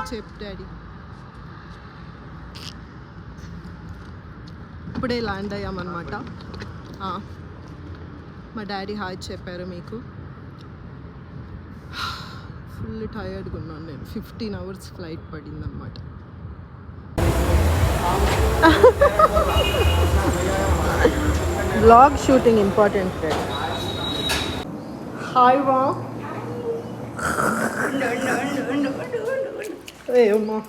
చెప్పు డాడీ. ఇప్పుడే ల్యాండ్ అయ్యామన్నమాట. మా డాడీ హాయ్ చెప్పారు మీకు. ఫుల్ టైర్డ్గా ఉన్నాను నేను. 15 hours ఫ్లైట్ పడిందన్నమాట. Blog shooting important friend. Hi వా. ఏమమ్మా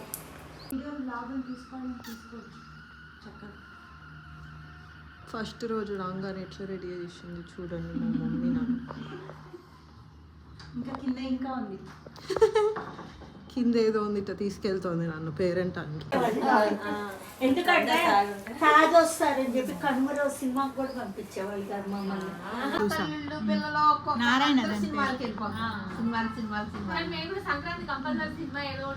ఫస్ట్ రోజు రాగానే ఎట్లా రెడీ చేసింది చూడండి మా మమ్మీ. నన్ను ఇంకా కింద ఇంకా ఉంది, కింద ఏదో ఉంది ఇట్లా తీసుకెళ్తుంది నన్ను పేరెంట్ అని. ఎందుకంటే తాజ్ వస్తారని చెప్పి కనుమర సినిమాకి కూడా పంపించేవాళ్ళు కాదు మమ్మల్ని. సంక్రాంతి కంపల్సరీ సినిమా ఏదో